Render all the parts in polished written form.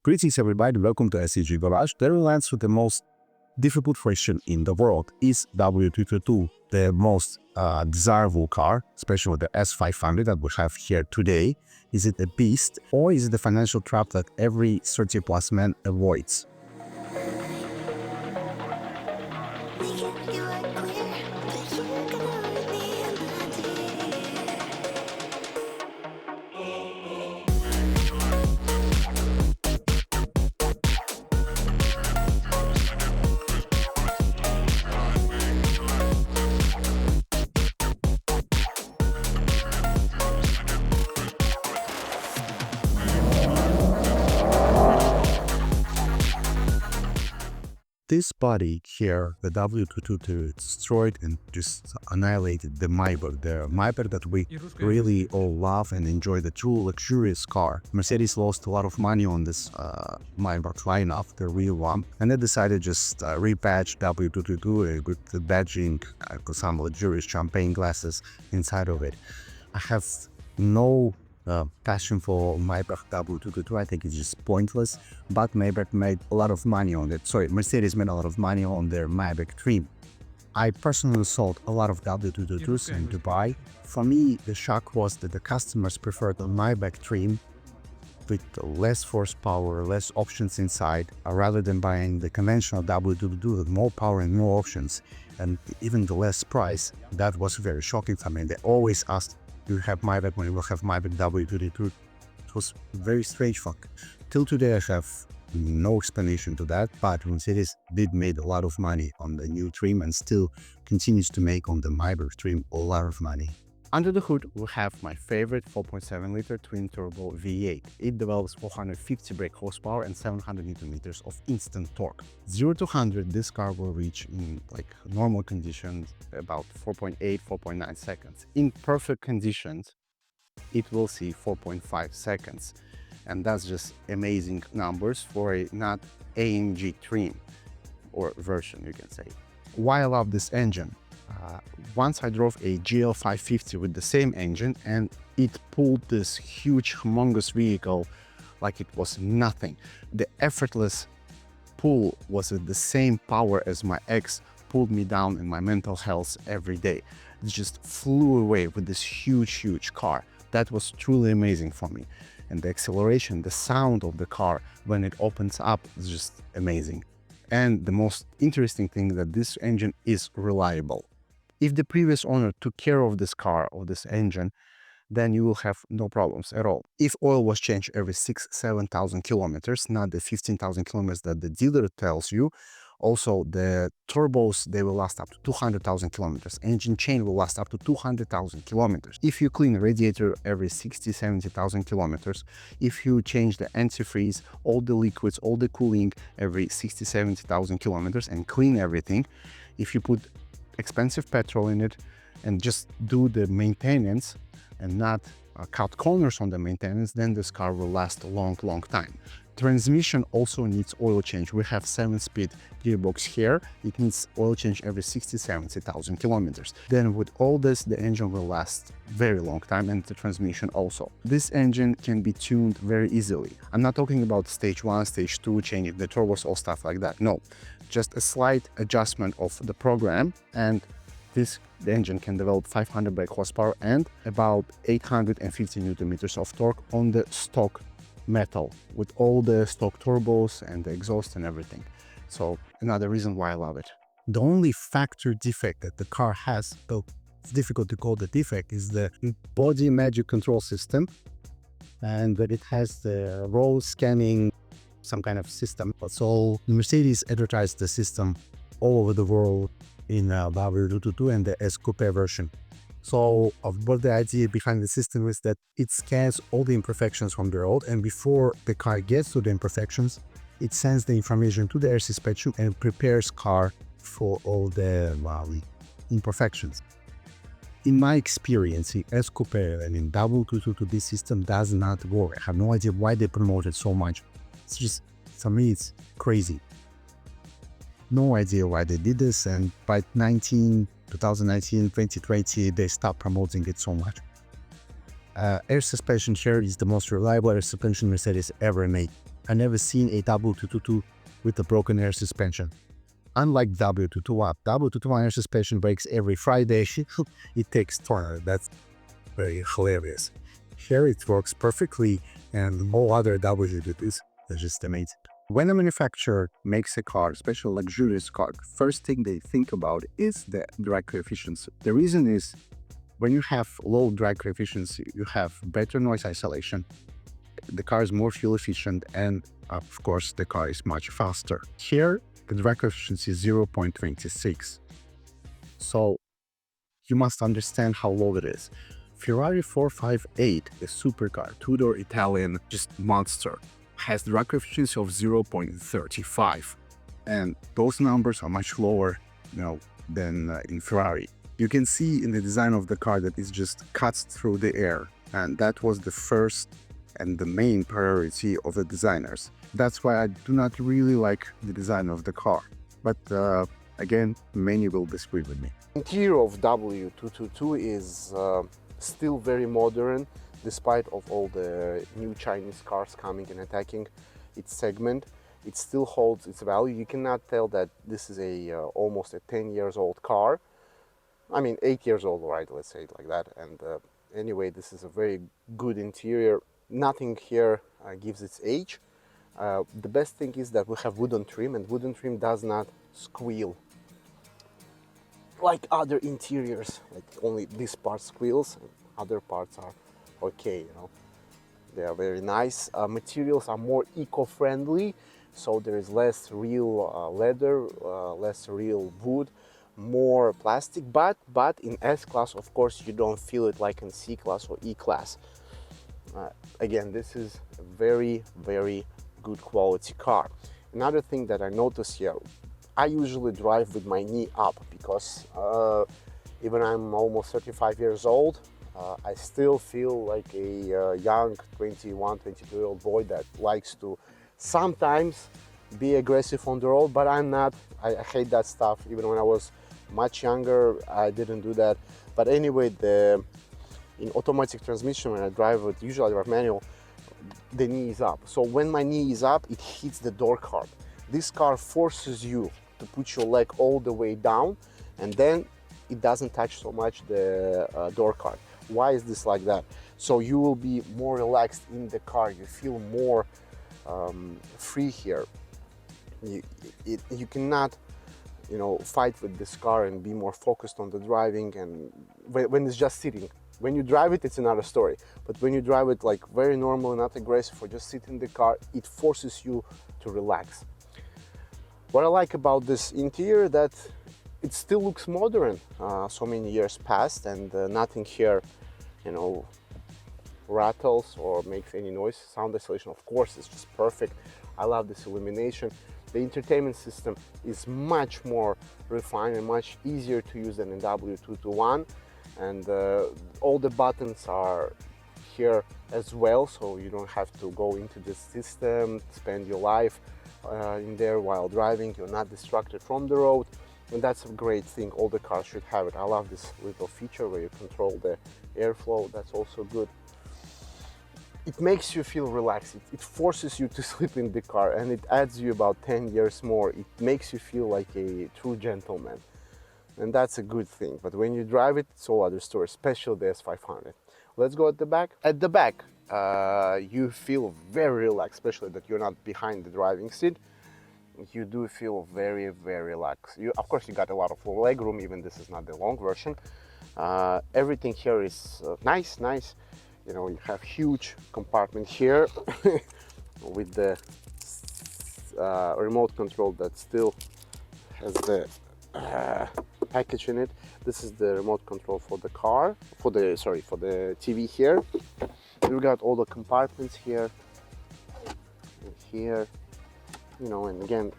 Greetings everybody, welcome to SEG Garage. The real answer to the most difficult question in the world is W222, the most desirable car, especially with the S500 that we have here today. Is it a beast or is it the financial trap that every 30 plus man avoids? This body here, the W222, destroyed and just annihilated the maybach, that we really all love and enjoy, the true luxurious car. Mercedes lost a lot of money on this maybach lineup, the real one, and they decided just repatch W222 with the badging, some luxurious champagne glasses inside of it. I have no passion for maybach W222. I think it's just pointless, but Maybach made a lot of money on it. Sorry, Mercedes made a lot of money on their Maybach trim. I personally sold a lot of W222s in Dubai. For me, the shock was that the customers preferred the Maybach trim with less horsepower, less options inside, rather than buying the conventional W222 with more power and more options, and even the less price. That was very shocking for me. They always asked, "Do you have Maybach when you will have Maybach W222?" It was very strange fact. Till today I have no explanation to that, but Mercedes did make a lot of money on the new trim and still continues to make on the Maybach trim a lot of money. Under the hood, we have my favorite 4.7-liter twin-turbo V8. It develops 450 brake horsepower and 700 Nm of instant torque. 0 to 100, this car will reach in normal conditions about 4.8, 4.9 seconds. In perfect conditions, it will see 4.5 seconds. And that's just amazing numbers for a not AMG trim or version, you can say. Why I love this engine? Once I drove a GL550 with the same engine and it pulled this huge, humongous vehicle like it was nothing. The effortless pull was at the same power as my ex pulled me down in my mental health every day. It just flew away with this huge car. That was truly amazing for me. And the acceleration, the sound of the car when it opens up is just amazing. And the most interesting thing that this engine is reliable. If the previous owner took care of this car or this engine, then you will have no problems at all. If oil was changed every 6,000–7,000 kilometers, not the 15,000 kilometers that the dealer tells you, also the turbos, they will last up to 200,000 kilometers. Engine chain will last up to 200,000 kilometers. If you clean radiator every 60–70,000 kilometers, if you change the antifreeze, all the liquids, all the cooling every 60–70,000 kilometers and clean everything, if you put expensive petrol in it and just do the maintenance and not cut corners on the maintenance, then this car will last a long time. Transmission also needs oil change. We have 7-speed gearbox here. It needs oil change every 60–70,000 kilometers. Then with all this, the engine will last very long time, and the transmission also. This engine can be tuned very easily. I'm not talking about stage 1, stage 2, changing the turbos or stuff like that. No, just a slight adjustment of the program, and the engine can develop 500 brake horsepower and about 850 Nm of torque on the stock metal with all the stock turbos and the exhaust and everything. So another reason why I love it. The only factor defect that the car has, though it's difficult to call the defect, is the body magic control system, and that it has the roll scanning, some kind of system. So Mercedes advertised the system all over the world in W222 and the S Coupe version. So what the idea behind the system is that it scans all the imperfections from the road, and before the car gets to the imperfections, it sends the information to the air suspension and prepares car for all the imperfections. In my experience, in S Coupe and in W222, this system does not work. I have no idea why they promote it so much. It's just, for me, it's crazy. No idea why they did this, and by 2019, 2020, they stopped promoting it so much. Air suspension here is the most reliable air suspension Mercedes ever made. I never seen a W222 with a broken air suspension. Unlike W221, W221 air suspension breaks every Friday. It takes time. That's very hilarious. Here it works perfectly, and all other W222s are just amazing. When a manufacturer makes a car, especially a luxurious car, first thing they think about is the drag coefficiency. The reason is when you have low drag coefficiency, you have better noise isolation, the car is more fuel efficient, and of course the car is much faster. Here the drag coefficient is 0.26. So you must understand how low it is. Ferrari 458, a supercar, two-door Italian, just monster, has drag coefficient of 0.35. And those numbers are much lower, than in Ferrari. You can see in the design of the car that it just cuts through the air. And that was the first and the main priority of the designers. That's why I do not really like the design of the car. But again, many will disagree with me. Interior of W222 is still very modern, despite of all the new Chinese cars coming and attacking its segment. It still holds its value. You cannot tell that this is a almost a 10 years old car. I mean 8 years old, right? Let's say it like that. And anyway, this is a very good interior. Nothing here gives its age. The best thing is that we have wooden trim, and wooden trim does not squeal like other interiors. Like only this part squeals, and other parts are okay. They are very nice. Materials are more eco-friendly, so there is less real leather, less real wood, more plastic. But in S-Class, of course, you don't feel it like in C-Class or E-Class. Again, this is a very, very good quality car. Another thing that I notice here, I usually drive with my knee up because even I'm almost 35 years old, I still feel like a young 21, 22-year-old boy that likes to sometimes be aggressive on the road, but I'm not. I hate that stuff. Even when I was much younger, I didn't do that. But anyway, in automatic transmission, when I drive it, usually I drive manual, the knee is up. So when my knee is up, it hits the door card. This car forces you to put your leg all the way down, and then it doesn't touch so much the door card. Why is this like that? So you will be more relaxed in the car. You feel more free here. You cannot, fight with this car and be more focused on the driving. And when it's just sitting, when you drive it, it's another story. But when you drive it like very normal, not aggressive, or just sit in the car, it forces you to relax. What I like about this interior, that it still looks modern. So many years passed, and nothing here, rattles or makes any noise. Sound isolation, of course, is just perfect. I love this illumination. The entertainment system is much more refined and much easier to use than in W221. And all the buttons are here as well, so you don't have to go into the system, spend your life in there while driving. You're not distracted from the road, and that's a great thing. All the cars should have it. I love this little feature where you control the airflow. That's also good. It makes you feel relaxed. It forces you to sleep in the car, and it adds you about 10 years more. It makes you feel like a true gentleman, and that's a good thing. But when you drive it, it's all other story, especially the S500. Let's go at the back. At the back, you feel very relaxed, especially that you're not behind the driving seat. You do feel very, very relaxed. Of course, you got a lot of leg room, even this is not the long version. Everything here is nice. You have huge compartment here with the remote control that still has the package in it. This is the remote control for the car, for the TV here. We've got all the compartments here and here, and again,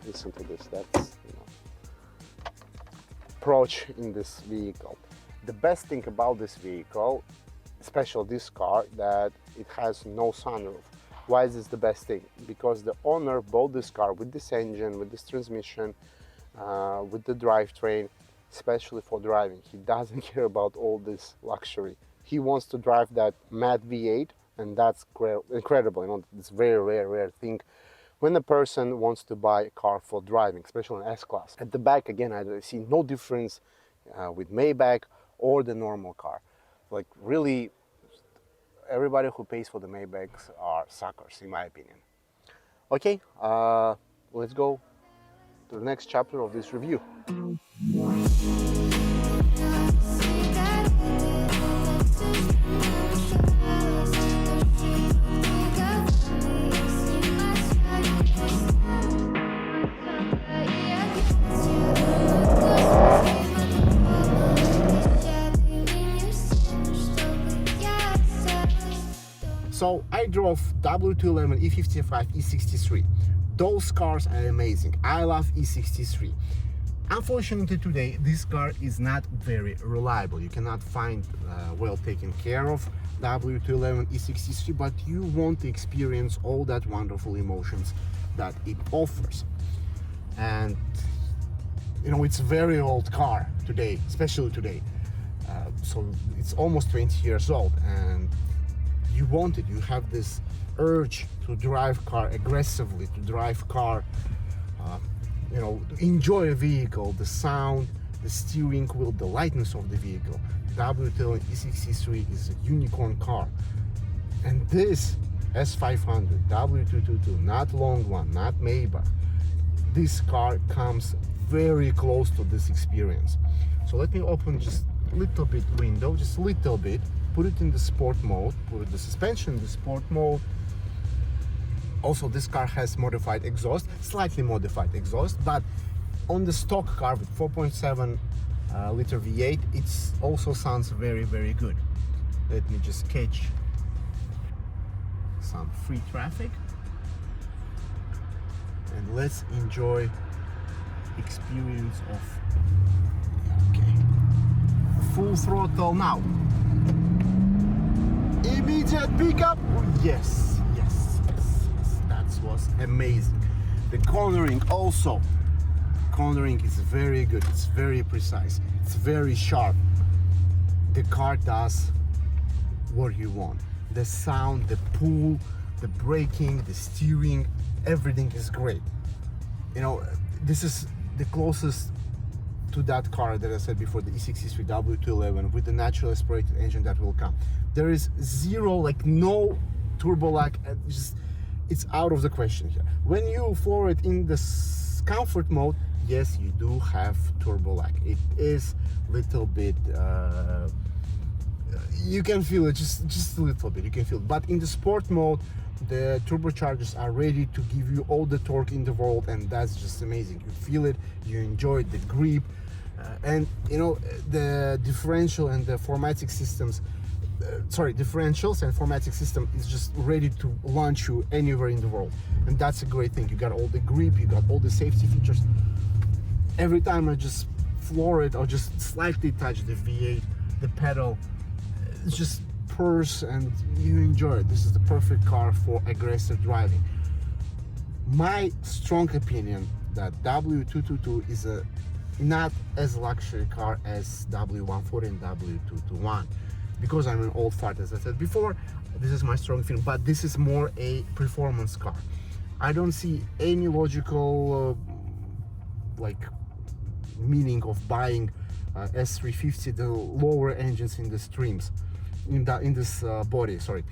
listen to this. That's approach in this vehicle. The best thing about this vehicle, especially this car, that it has no sunroof. Why is this the best thing? Because the owner bought this car with this engine, with this transmission, with the drivetrain, especially for driving. He doesn't care about all this luxury. He wants to drive that mad V8 and that's incredible. You know, it's very rare thing when a person wants to buy a car for driving, especially an S-Class. At the back, again, I see no difference with Maybach or the normal car. Like, really, everybody who pays for the Maybachs are suckers, in my opinion. Okay, let's go to the next chapter of this review. So I drove W211, E55, E63. Those cars are amazing. I love E63. Unfortunately today, this car is not very reliable. You cannot find well taken care of W211 E63, but you want to experience all that wonderful emotions that it offers. And you know, it's a very old car today, especially today. So it's almost 20 years old, and you want it. You have this urge to drive car aggressively, to drive car, you know, enjoy a vehicle, the sound, the steering wheel, the lightness of the vehicle. W211 E63 is a unicorn car, and this S500 W222, not long one, not Maybach, this car comes very close to this experience. So let me open just a little bit window, just a little bit, put it in the sport mode, put the suspension in the sport mode. Also, this car has modified exhaust, slightly modified exhaust, but on the stock car with 4.7 liter V8, it also sounds very good. Let me just catch some free traffic and let's enjoy experience of, okay, full throttle now. Immediate pickup. Yes, that was amazing. The cornering also. Cornering is very good. It's very precise. It's very sharp. The car does what you want. The sound, the pull, the braking, the steering, everything is great. You know, this is the closest to that car that I said before, the E63 W211 with the natural aspirated engine that will come. There is zero, like no turbo lag. It's out of the question here. When you floor it in the comfort mode, yes, you do have turbo lag. It is little bit, you can feel it, just a little bit, you can feel it. But in the sport mode, the turbochargers are ready to give you all the torque in the world, and that's just amazing. You feel it, you enjoy the grip, and you know, the differential and the 4MATIC systems, differentials and 4MATIC system is just ready to launch you anywhere in the world, and that's a great thing. You got all the grip, you got all the safety features. Every time I just floor it or just slightly touch the V8, the pedal, it's just purrs and you enjoy it. This is the perfect car for aggressive driving. My strong opinion that W222 is not as luxury car as W140 and W221. Because I'm an old fart, as I said before, this is my strong feeling, but this is more a performance car. I don't see any logical meaning of buying S350, the lower engines in the streams, in this body. Sorry,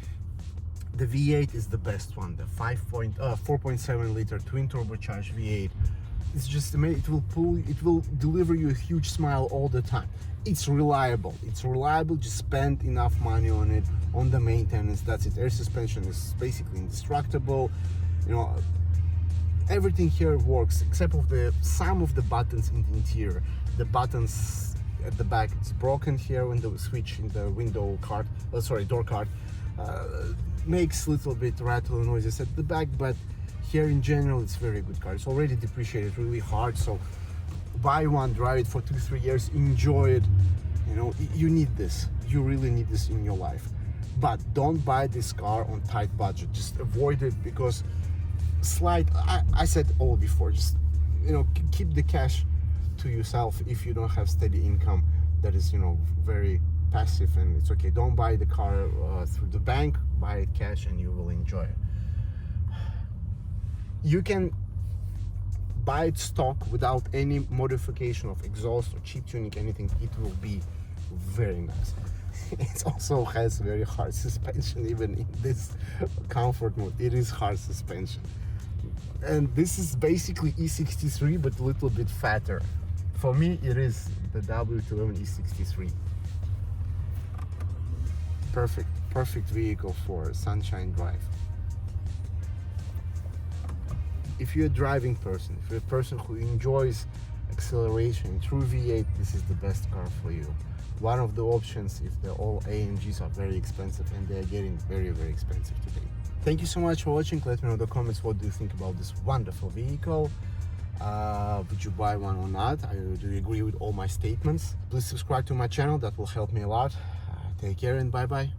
the V8 is the best one. The 4.7 liter twin turbocharged V8. It's just amazing. It will deliver you a huge smile all the time. It's reliable. Just spend enough money on it, on the maintenance. That's it. Air suspension is basically indestructible. You know, everything here works except of some of the buttons in the interior. The buttons at the back, it's broken here when the switch in the window card, door card, makes a little bit rattle noises at the back, but here in general it's very good car. It's already depreciated really hard, so buy one, drive it for 2-3 years, enjoy it. You know, you need this. You really need this in your life. But don't buy this car on tight budget. Just avoid it, because I said all before, just, you know, keep the cash to yourself if you don't have steady income that is, you know, very passive, and it's okay. Don't buy the car through the bank. buy it cash and you will enjoy it. You can buy it stock without any modification of exhaust or cheap tuning, anything. It will be very nice. It also has very hard suspension. Even in this comfort mode, it is hard suspension. And this is basically E63 but a little bit fatter. For me, it is the W222 E63. Perfect vehicle for sunshine drive. If you're a driving person, if you're a person who enjoys acceleration through V8, this is the best car for you. One of the options if the all AMGs are very expensive, and they're getting very, very expensive today. Thank you so much for watching. Let me know in the comments what do you think about this wonderful vehicle. Would you buy one or not? Do you agree with all my statements? Please subscribe to my channel, that will help me a lot. Take care and bye bye.